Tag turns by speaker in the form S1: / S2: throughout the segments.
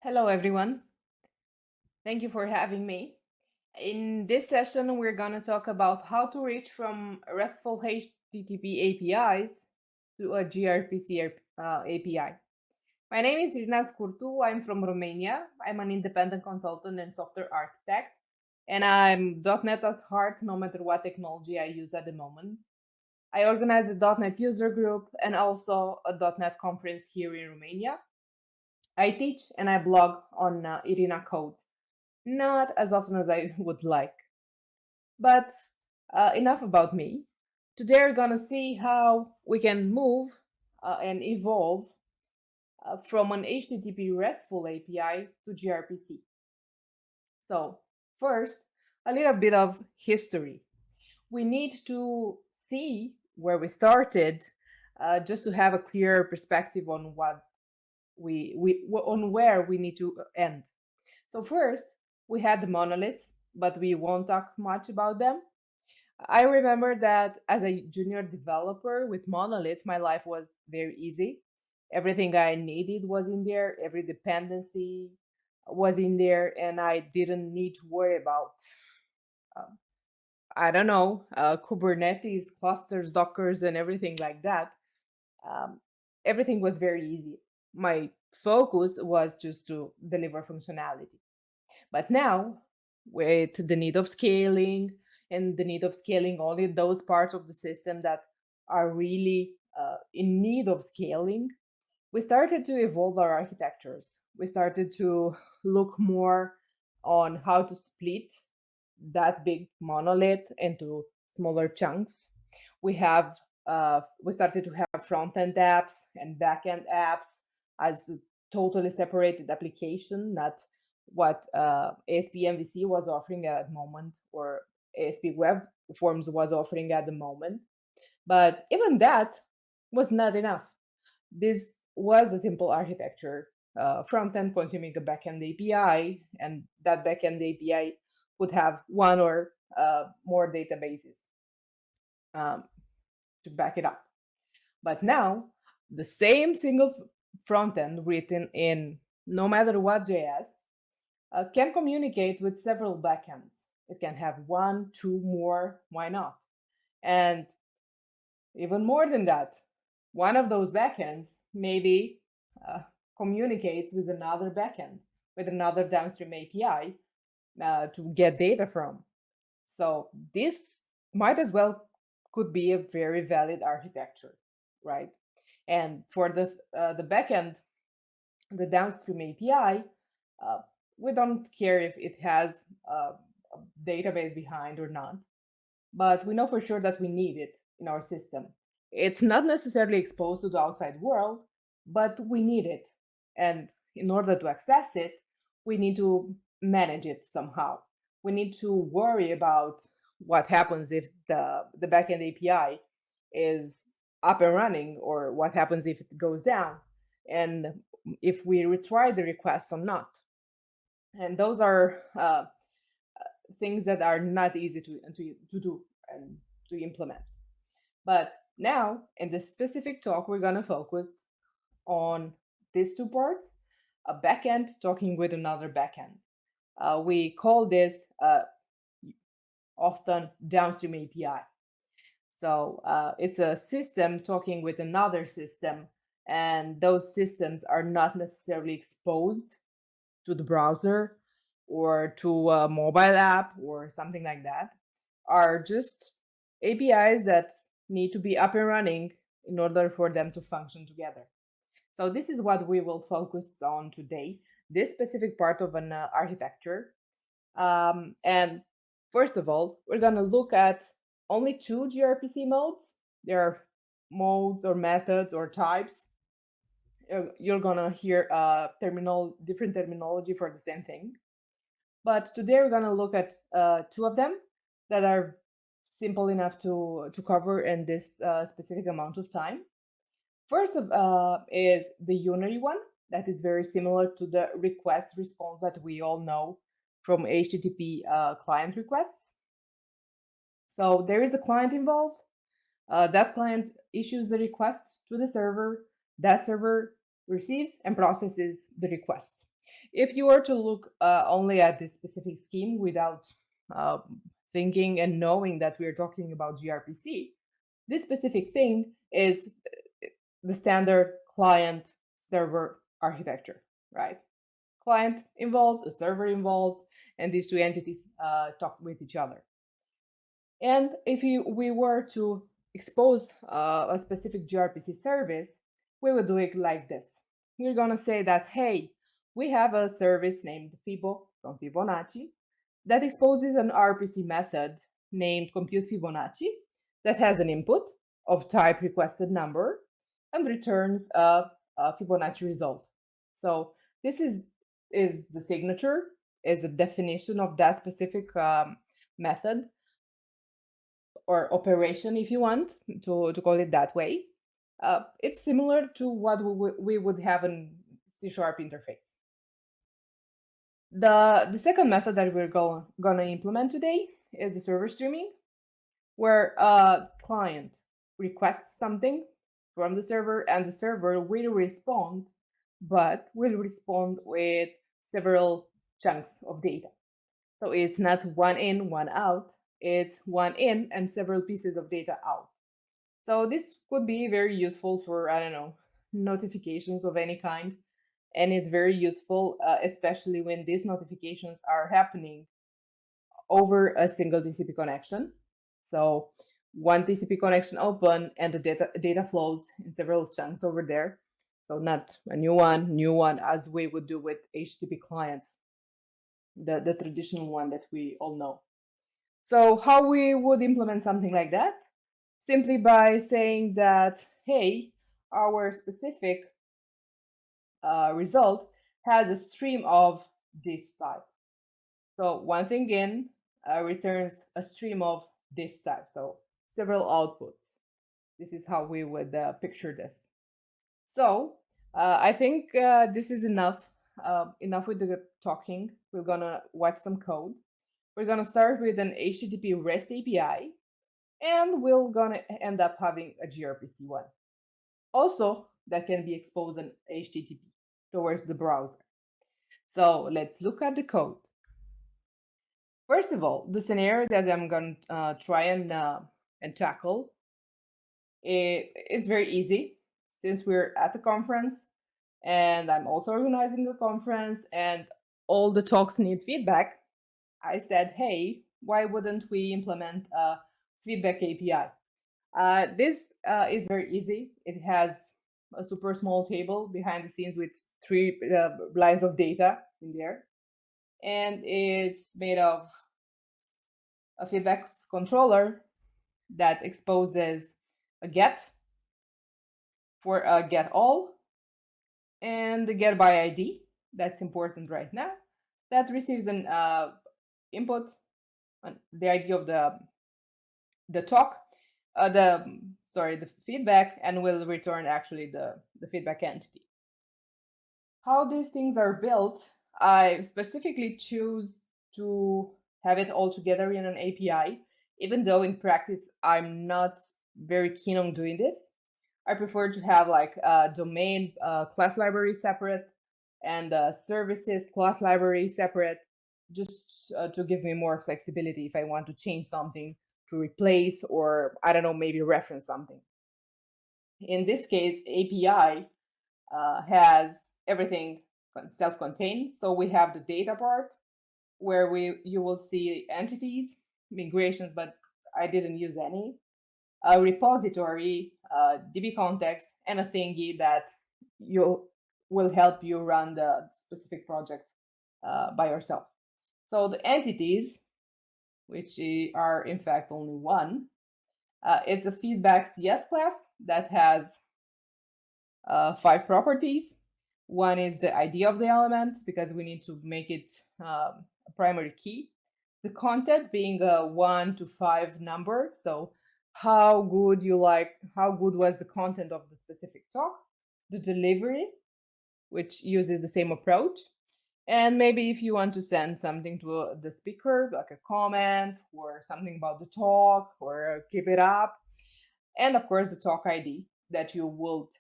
S1: Hello, everyone. Thank you for having me. In this session, we're going to talk about how to reach from RESTful HTTP APIs to a gRPC API. My name is Irina Scurtu. I'm from Romania. I'm an independent consultant and software architect, and I'm .NET at heart no matter what technology I use at the moment. I organize a .NET user group and also a .NET conference here in Romania. I teach and I blog on Irina Code. Not as often as I would like. But enough about me. Today we're going to see how we can move and evolve from an HTTP RESTful API to gRPC. So, first, a little bit of history. We need to see where we started just to have a clear perspective on what on where we need to end. So first, we had the monoliths, but we won't talk much about them. I remember that as a junior developer with monoliths, my life was very easy. Everything I needed was in there, every dependency was in there, and I didn't need to worry about, uh, I don't know, Kubernetes, clusters, Dockers, and everything like that. Um, Everything was very easy. My focus was just to deliver functionality. But now, with the need of scaling and the need of scaling only those parts of the system that are really in need of scaling, we started to evolve our architectures. We started to look more on how to split that big monolith into smaller chunks. We started to have front end apps and back end apps as totally separated application, not what ASP MVC was offering at the moment or ASP Web Forms was offering at the moment. But even that was not enough. This was a simple architecture, front end consuming a backend API, and that backend API would have one or more databases um, to back it up. But now, the same single front end written in no matter what JS can communicate with several backends. It can have one, two more, why not? And even more than that, one of those backends maybe uh, communicates with another backend, with another downstream API to get data from. So this might as well could be a very valid architecture, right? And for the backend, the downstream API, uh, we don't care if it has a database behind or not, but we know for sure that we need it in our system. It's not necessarily exposed to the outside world, but we need it. And in order to access it, we need to manage it somehow. We need to worry about what happens if the backend API is up and running, or what happens if it goes down, and if we retry the request or not. And those are things that are not easy to do and to implement. But now, in this specific talk, we're going to focus on these two parts, a backend talking with another backend. We call this often downstream API. So it's a system talking with another system, and those systems are not necessarily exposed to the browser or to a mobile app or something like that, are just APIs that need to be up and running in order for them to function together. So this is what we will focus on today, this specific part of an architecture. And first of all, we're going to look at only two gRPC modes. There are modes or methods or types. You're going to hear different terminology for the same thing. But today we're going to look at two of them that are simple enough to cover in this specific amount of time. First is the unary one, that is very similar to the request response that we all know from HTTP client requests. So there is a client involved. That client issues the request to the server. That server receives and processes the request. If you were to look only at this specific scheme without uh, thinking and knowing that we're talking about gRPC, this specific thing is the standard client server architecture, right? Client involved, a server involved, and these two entities talk with each other. And if we were to expose a specific gRPC service, we would do it like this. We're going to say that, hey, we have a service named Fibo from Fibonacci that exposes an RPC method named compute Fibonacci that has an input of type requested number and returns a Fibonacci result. So this is the signature, is the definition of that specific method or operation, if you want to call it that way. It's similar to what we would have in C# interface. The second method that we're going to implement today is the server streaming, where a client requests something from the server and the server will respond, but will respond with several chunks of data. So it's not one in, one out. It's one in and several pieces of data out. So this could be very useful for, I don't know, notifications of any kind. And it's very useful, especially when these notifications are happening over a single TCP connection. So one TCP connection open and the data flows in several chunks over there. So not a new one, as we would do with HTTP clients, the traditional one that we all know. So how we would implement something like that? Simply by saying that, hey, our specific result has a stream of this type. So one thing in returns a stream of this type. So several outputs. This is how we would picture this. So I think this is enough. Enough with the talking. We're gonna watch some code. We're gonna start with an HTTP REST API, and we're gonna end up having a gRPC one. Also, that can be exposed on HTTP towards the browser. So let's look at the code. First of all, the scenario that I'm going to try and tackle, it's very easy since we're at the conference and I'm also organizing a conference and all the talks need feedback. I said, hey, why wouldn't we implement a feedback API? This is very easy. It has a super small table behind the scenes with 3 lines of data in there. And it's made of a feedback controller that exposes a get for a get all and the get by ID. That's important right now. That receives an input, the ID of the talk, the feedback, and will return actually the feedback entity. How these things are built, I specifically choose to have it all together in an API, even though in practice I'm not very keen on doing this. I prefer to have like a domain class library separate and services class library separate, just to give me more flexibility if I want to change something, to replace, or I don't know, maybe reference something. In this case, API has everything self-contained. So we have the data part where you will see entities, migrations, but I didn't use any, a repository, DB context, and a thingy that will help you run the specific project by yourself. So the entities, which are in fact only one, it's a feedback CS class that has 5 properties. One is the ID of the element, because we need to make it a primary key. The content being a 1 to 5 number. So how good was the content of the specific talk? The delivery, which uses the same approach. And maybe if you want to send something to the speaker, like a comment or something about the talk or keep it up. And of course, the talk ID that you will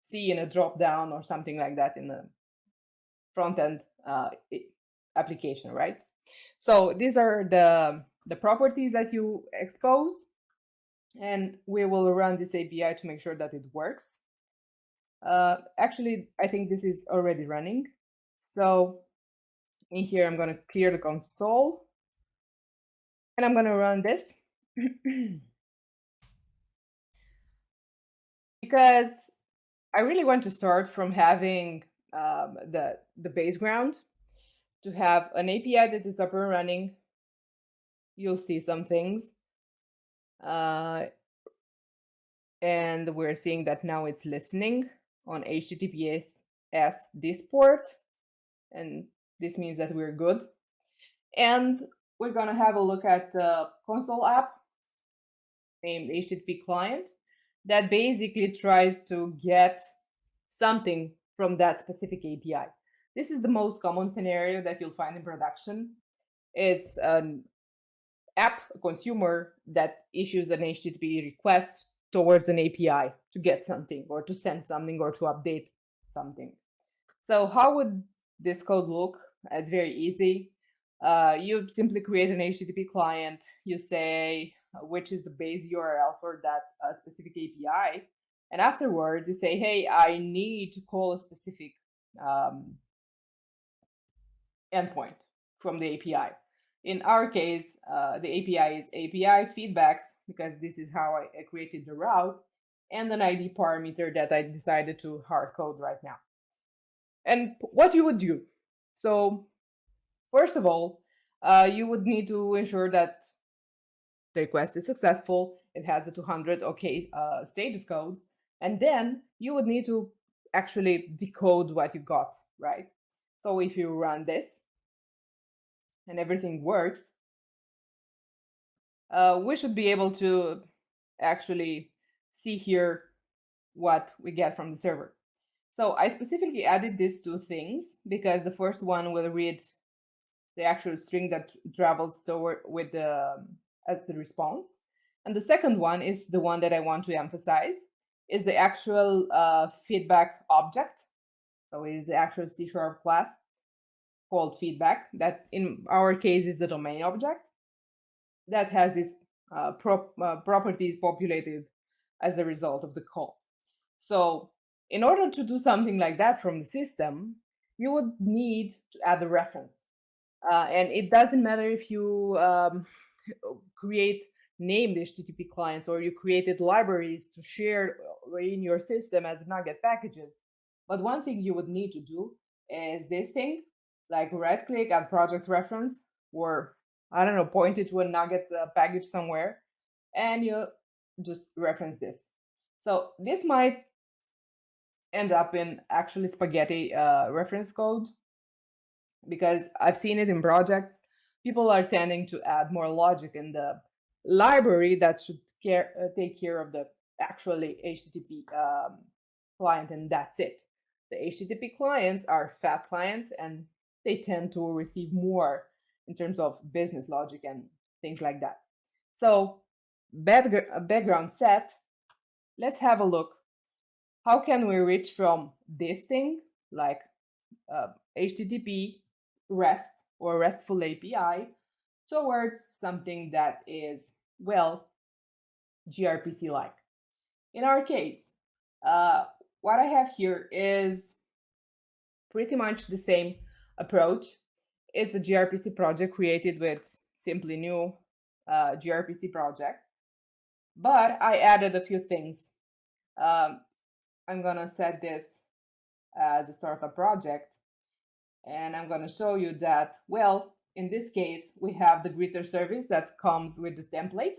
S1: see in a drop down or something like that in front-end application, right? So these are the properties that you expose, and we will run this API to make sure that it works. Actually, I think this is already running. So in here, I'm going to clear the console, and I'm going to run this. Because I really want to start from having the base ground to have an API that is up and running. You'll see some things. And we're seeing that now it's listening on HTTPS this port. And this means that we're good. And we're going to have a look at the console app named HTTP client that basically tries to get something from that specific API. This is the most common scenario that you'll find in production. It's an app consumer that issues an HTTP request towards an API to get something or to send something or to update something. So how would this code look? It's very easy. You simply create an HTTP client. You say which is the base URL for that specific API. And afterwards, you say, hey, I need to call a specific endpoint from the API. In our case, the API is API feedbacks, because this is how I created the route, and an ID parameter that I decided to hard code right now. And what you would do. So first of all, you would need to ensure that the request is successful. It has a 200 OK status code. And then you would need to actually decode what you got, right? So if you run this and everything works, we should be able to actually see here what we get from the server. So I specifically added these two things because the first one will read the actual string that travels toward with the as the response, and the second one is the one that I want to emphasize, is the actual feedback object. So it is the actual C# class called feedback that in our case is the domain object that has these properties populated as a result of the call. So in order to do something like that from the system, you would need to add a reference. And it doesn't matter if you create named HTTP clients or you created libraries to share in your system as NuGet packages. But one thing you would need to do is this thing, like right click, add project reference, or I don't know, point it to a NuGet package somewhere, and you just reference this. So this might end up in actually spaghetti reference code, because I've seen it in projects. People are tending to add more logic in the library that should take care of the actually HTTP client, and that's it. The HTTP clients are fat clients, and they tend to receive more in terms of business logic and things like that. So background set, let's have a look. How can we reach from this thing, like HTTP REST or RESTful API, towards something that is, well, gRPC-like? In our case, what I have here is pretty much the same approach. It's a gRPC project created with simply new gRPC project, but I added a few things. I'm gonna set this as a startup project, and I'm gonna show you that, well, in this case, we have the greeter service that comes with the template.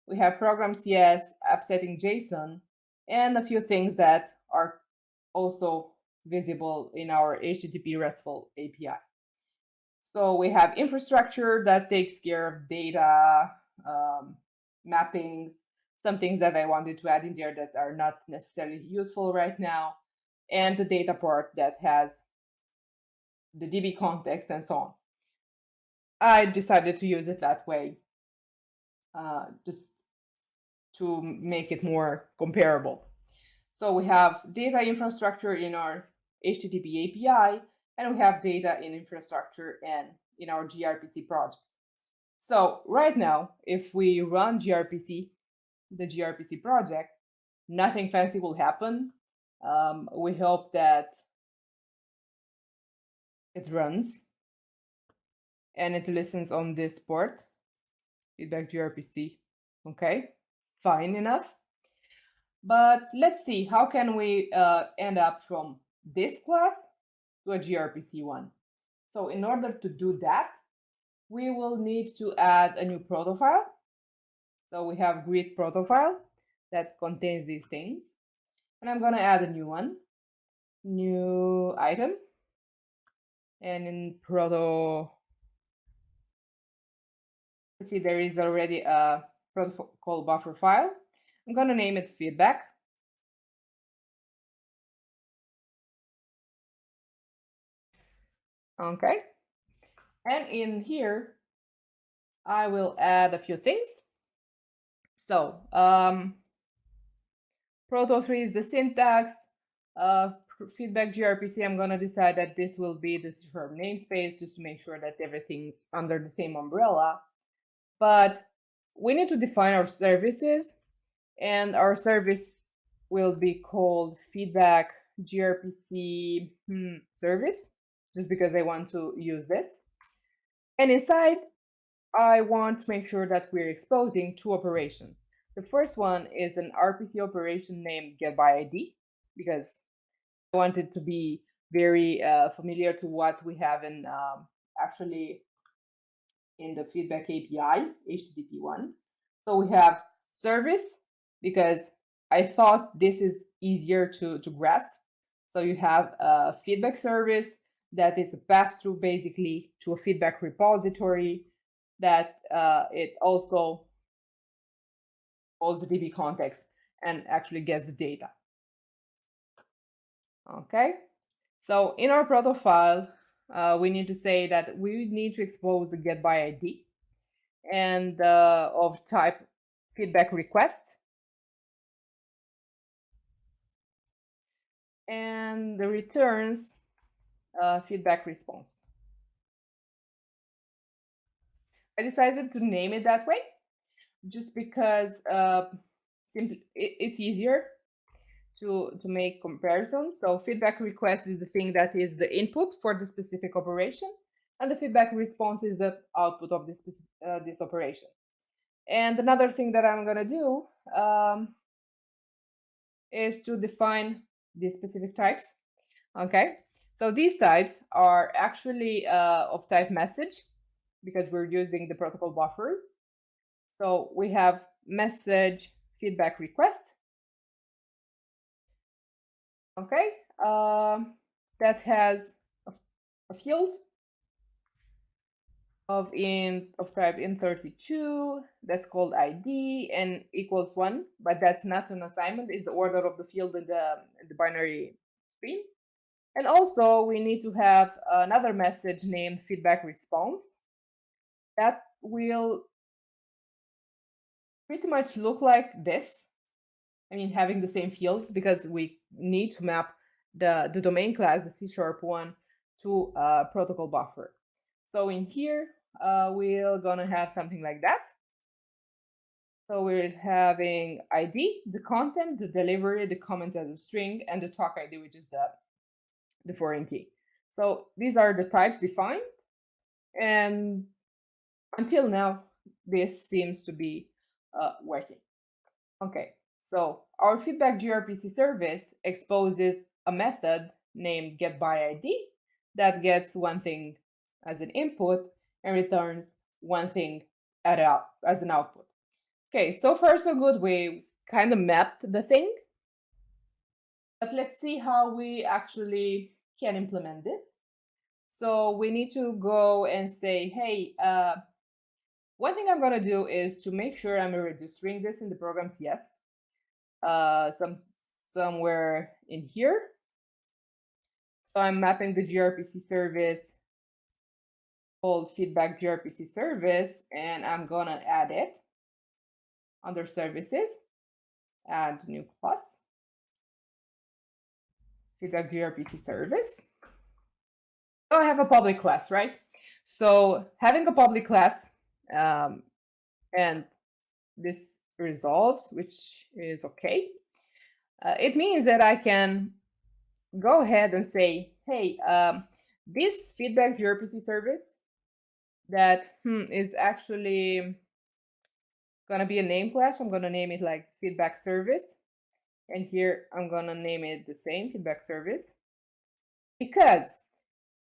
S1: We have program.cs, app-setting.json, and a few things that are also visible in our HTTP RESTful API. So we have infrastructure that takes care of data, mappings, some things that I wanted to add in there that are not necessarily useful right now, and the data part that has the DB context and so on. I decided to use it that way, just to make it more comparable. So we have data infrastructure in our HTTP API, and we have data in infrastructure and in our gRPC project. So right now, if we run gRPC, the gRPC project, nothing fancy will happen. We hope that it runs and it listens on this port, feedback gRPC. Okay, fine enough. But let's see, how can we end up from this class to a gRPC one? So in order to do that, we will need to add a new protofile. So we have grid protofile that contains these things. And I'm going to add a new one, new item. And in proto, let's see, there is already a protocol buffer file. I'm going to name it feedback. Okay. And in here, I will add a few things. So proto3 is the syntax. Feedback gRPC, I'm going to decide that this will be the C# namespace just to make sure that everything's under the same umbrella. But we need to define our services, and our service will be called feedback gRPC service, just because I want to use this. And inside, I want to make sure that we're exposing two operations. The first one is an RPC operation named getById, because I want it to be very familiar to what we have in actually in the feedback API, HTTP one. So we have service, because I thought this is easier to grasp. So you have a feedback service that is a pass-through basically to a feedback repository that it also calls the DB context and actually gets the data. Okay, so in our proto file, we need to say that we need to expose the getById and of type feedback request, and the returns feedback response. I decided to name it that way just because simply it's easier to make comparisons. So feedback request is the thing that is the input for the specific operation, and the feedback response is the output of this operation. And another thing that I'm going to do is to define these specific types. Okay, so these types are actually of type message, because we're using the protocol buffers. So we have message feedback request. Okay, that has a field of type int32 that's called ID and equals 1, but that's not an assignment. It's the order of the field in the binary stream. And also we need to have another message named feedback response that will pretty much look like this. I mean, having the same fields, because we need to map the domain class, the C# one, to a protocol buffer. So in here, we're gonna have something like that. So we're having ID, the content, the delivery, the comments as a string, and the talk ID, which is the foreign key. So these are the types defined, and until now, this seems to be working. Okay, so our feedback gRPC service exposes a method named getById that gets one thing as an input and returns one thing as an output. Okay, so far so good. We kind of mapped the thing, but let's see how we actually can implement this. So we need to go and say, hey, one thing I'm going to do is to make sure I'm registering this in the program TS. Somewhere in here. So I'm mapping the gRPC service called feedback gRPC service, and I'm gonna add it under services, add new class, feedback gRPC service. I have a public class, right? So having a public class, and this resolves, which is okay. It means that I can go ahead and say, hey, this feedback gRPC service that is actually gonna be a name class. I'm gonna name it like feedback service. And here I'm gonna name it the same, feedback service. Because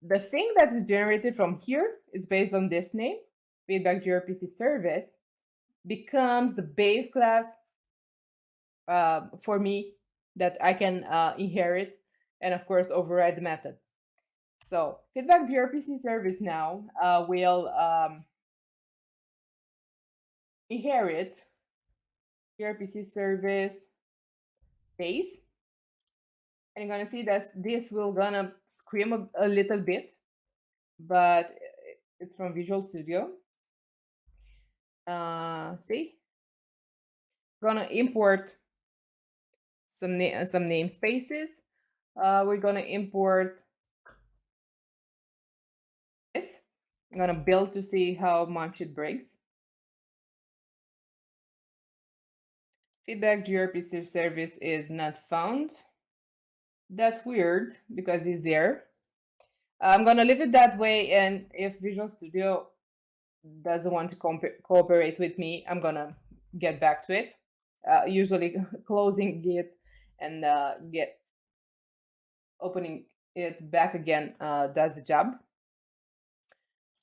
S1: the thing that is generated from here is based on this name, feedback gRPC service, becomes the base class for me that I can inherit and of course override the methods. So feedback gRPC service now will inherit gRPC service base. And you're gonna see that this will gonna scream a little bit, but it's from Visual Studio. See, gonna import some namespaces. We're gonna import this. I'm gonna build to see how much it breaks. Feedback gRPC service is not found. That's weird because it's there. I'm gonna leave it that way, and if Visual Studio doesn't want to cooperate with me, I'm gonna get back to it. Usually closing Git and opening it back again does the job.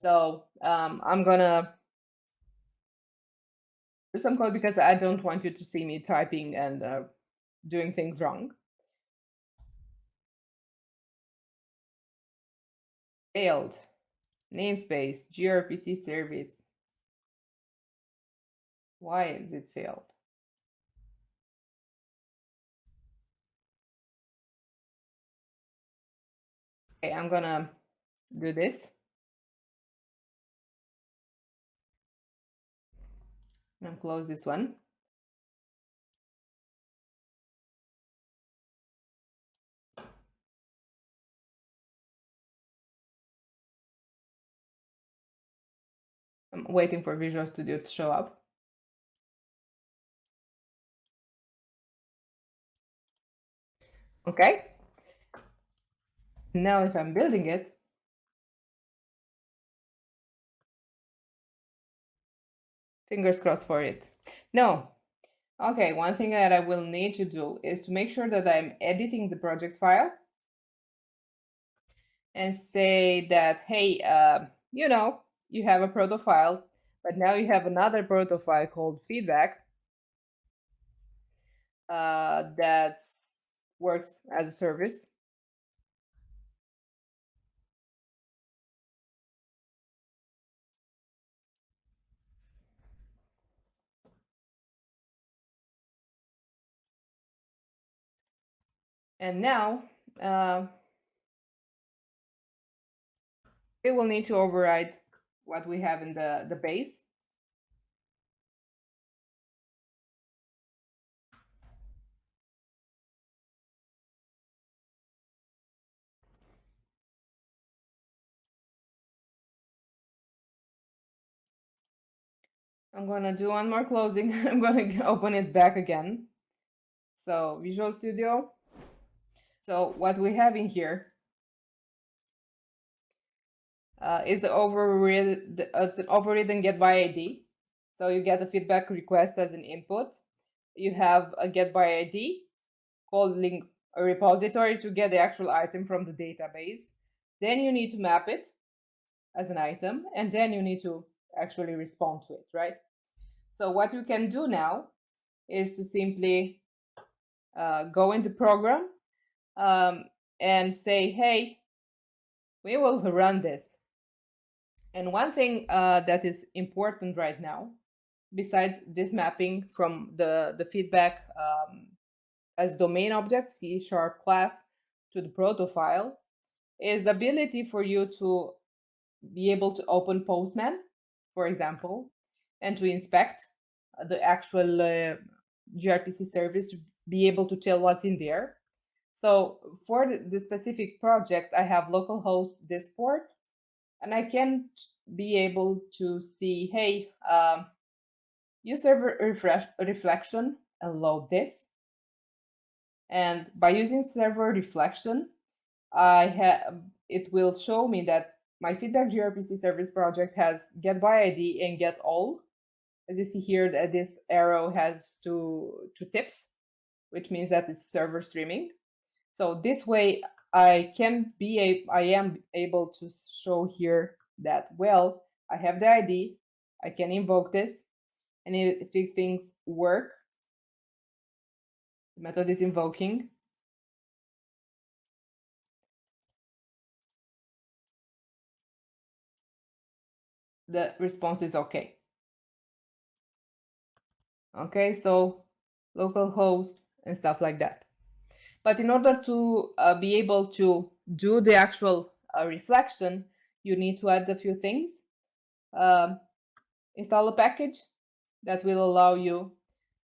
S1: So I'm gonna do some code because I don't want you to see me typing and doing things wrong. Failed namespace gRPC service. Why is it failed? Okay, I'm gonna do this. And close this one. I'm waiting for Visual Studio to show up. Okay. Now if I'm building it, fingers crossed for it. No. Okay, one thing that I will need to do is to make sure that I'm editing the project file and say that, hey, you know, you have a proto file, but now you have another proto file called feedback that works as a service. And now we will need to override what we have in the base. I'm gonna do one more closing. I'm gonna open it back again. So Visual Studio. So what we have in here is the overridden get by ID. So you get a feedback request as an input. You have a get by ID calling a repository to get the actual item from the database. Then you need to map it as an item, and then you need to actually respond to it, right? So what you can do now is to simply go into program and say, hey, we will run this. And one thing that is important right now, besides this mapping from the feedback as domain object, C# class, to the proto file, is the ability for you to be able to open Postman, for example, and to inspect the actual gRPC service to be able to tell what's in there. So for the specific project, I have localhost this port, and I can be able to see, hey, use server reflection and load this. And by using server reflection, it will show me that my feedback gRPC service project has get by ID and get all. As you see here, that this arrow has two tips, which means that it's server streaming. So this way, I am able to show here that, well, I have the ID, I can invoke this, and if things work, the method is invoking. The response is okay. Okay, so localhost and stuff like that. But in order to be able to do the actual reflection, you need to add a few things. Install a package that will allow you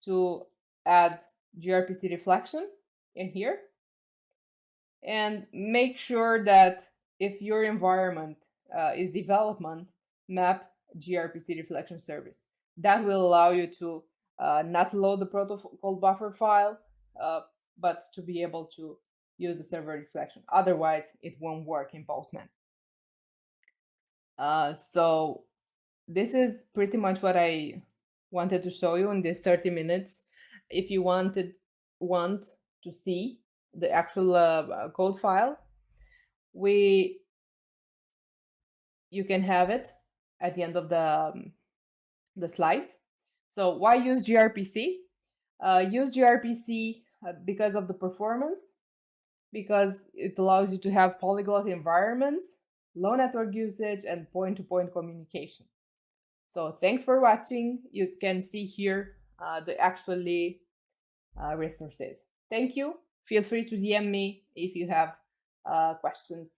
S1: to add gRPC reflection in here. And make sure that if your environment is development, map gRPC reflection service. That will allow you to not load the protocol buffer file, but to be able to use the server reflection. Otherwise, it won't work in Postman. So this is pretty much what I wanted to show you in this 30 minutes. If you want to see the actual code file, you can have it at the end of the slides. So why use gRPC? Use gRPC because of the performance, because it allows you to have polyglot environments, low network usage, and point-to-point communication. So thanks for watching. You can see here the actually resources. Thank you. Feel free to DM me if you have questions.